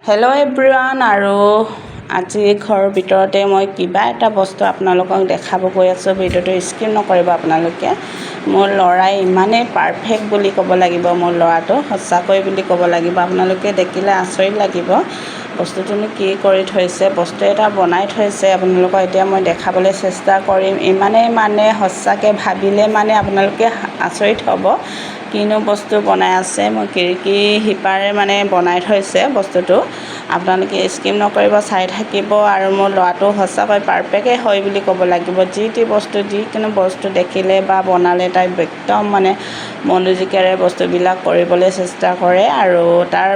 Hello' everyone আৰু আজি ঘৰৰ ভিতৰতে মই কিবা এটা বস্তু আপোনালোকক দেখাব গৈ আছোঁ। ভিডিঅ'টো স্কিপ নকৰিব আপোনালোকে। মোৰ ল'ৰাই ইমানেই পাৰফেক্ট বুলি ক'ব লাগিব, মোৰ ল'ৰাটো সঁচাকৈ বুলি ক'ব লাগিব। আপোনালোকে দেখিলে আচৰিত লাগিব বস্তুটোনো কি কৰি থৈছে। বস্তু এটা বনাই থৈছে, আপোনালোকক এতিয়া মই দেখাবলৈ চেষ্টা কৰিম। ইমানেই মানে সঁচাকৈ ভাবিলে মানে আপোনালোকে আচৰিত হ'ব কিনো বস্তু বনাই আছে। মই খিৰিকী শিপাৰে মানে বনাই থৈছে বস্তুটো। আপোনালোকে স্কিপ নকৰিব, চাই থাকিব। আৰু মোৰ ল'ৰাটো সঁচাকৈ পাৰফেক্টেই হয় বুলি ক'ব লাগিব। যিকোনো বস্তু দেখিলে বা বনালে তাই একদম মানে মনোযোগেৰে বস্তুবিলাক কৰিবলৈ চেষ্টা কৰে। আৰু তাৰ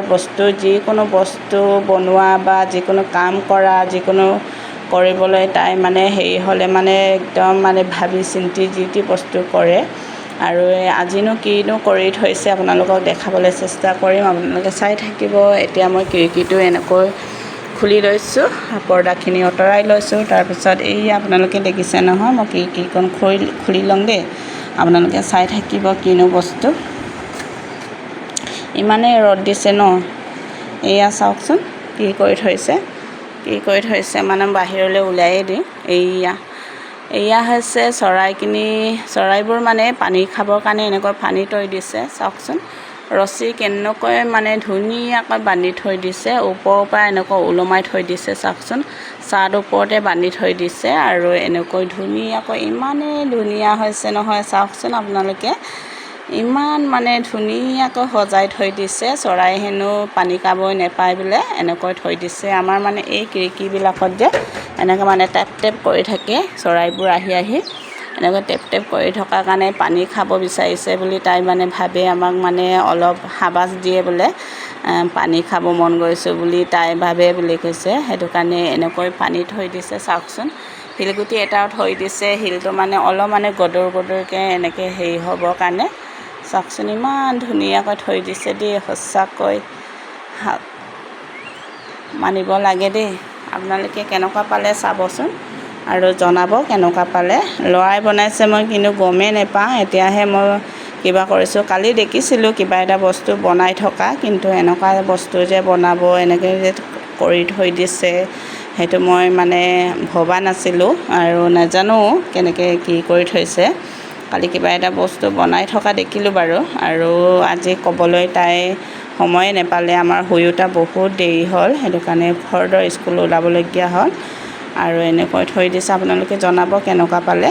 যিকোনো বস্তু বনোৱা বা যিকোনো কাম কৰা, যিকোনো কৰিবলৈ তাই মানে হেৰি হ'লে মানে একদম মানে ভাবি চিন্তি যি বস্তু কৰে। আৰু আজিনো কিনো কৰি থৈছে আপোনালোকক দেখাবলৈ চেষ্টা কৰিম, আপোনালোকে চাই থাকিব। এতিয়া মই খিৰিকীটো এনেকৈ খুলি লৈছোঁ, পৰ্দাখিনি আঁতৰাই লৈছোঁ। তাৰপিছত এই আপোনালোকে দেখিছে নহয়, মই খিৰিকীখন খুলি লওঁ দেই, আপোনালোকে চাই থাকিব কিনো বস্তু। ইমানেই ৰ'দ দিছে ন, এয়া চাওকচোন কি কৰি থৈছে মানে বাহিৰলৈ উলিয়াই দিওঁ। এয়া হৈছে চৰাইবোৰ মানে পানী খাবৰ কাৰণে এনেকৈ পানী তৰি দিছে। চাওকচোন ৰছী কেনেকৈ মানে ধুনীয়াকৈ বান্ধি থৈ দিছে, ওপৰৰ পৰা এনেকৈ ওলমাই থৈ দিছে। চাওকচোন ছাদ ওপৰতে বান্ধি থৈ দিছে আৰু এনেকৈ ধুনীয়াকৈ ইমানেই ধুনীয়া হৈছে নহয়। চাওকচোন আপোনালোকে ইমান মানে ধুনীয়াকৈ সজাই থৈ দিছে। চৰাই হেনো পানী খাবই নাপায় বোলে, এনেকৈ থৈ দিছে। আমাৰ মানে এই খিৰিকীবিলাকত যে এনেকৈ মানে টেপ কৰি থাকে চৰাইবোৰ আহি এনেকৈ টেপ কৰি থকাৰ কাৰণে পানী খাব বিচাৰিছে বুলি তাই মানে ভাবে। আমাক মানে অলপ সাবাস দিয়ে বোলে, পানী খাব মন গৈছোঁ বুলি তাই ভাবে বুলি কৈছে। সেইটো কাৰণে এনেকৈ পানী থৈ দিছে। চাওকচোন শিলগুটি এটাও থৈ দিছে, শিলটো মানে অলপ মানে গদৰকৈ এনেকৈ হেৰি হ'বৰ কাৰণে। চাওকচোন ইমান ধুনীয়াকৈ থৈ দিছে দেই, সঁচাকৈ মানিব লাগে দেই। আপোনালোকে কেনেকুৱা পালে চাবচোন আৰু জনাব কেনেকুৱা পালে। ল'ৰাই বনাইছে, মই কিন্তু গমেই নাপাওঁ, এতিয়াহে মই কিবা কৰিছোঁ। কালি দেখিছিলোঁ কিবা এটা বস্তু বনাই থকা, কিন্তু এনেকুৱা বস্তু যে বনাব এনেকৈ যে কৰি থৈ দিছে সেইটো মই মানে ভবা নাছিলোঁ আৰু নাজানো কেনেকৈ কি কৰি থৈছে। কালি কিবা এটা বস্তু বনাই থকা দেখিলোঁ বাৰু, আৰু আজি ক'বলৈ তাই সময়ে নাপালে। আমাৰ শুই উঠা বহুত দেৰি হ'ল, সেইটো কাৰণে ফৰ্দৰ স্কুল ওলাবলগীয়া হ'ল। আৰু এনেকৈ থৈ দিছে, আপোনালোকে জনাব কেনেকুৱা পালে।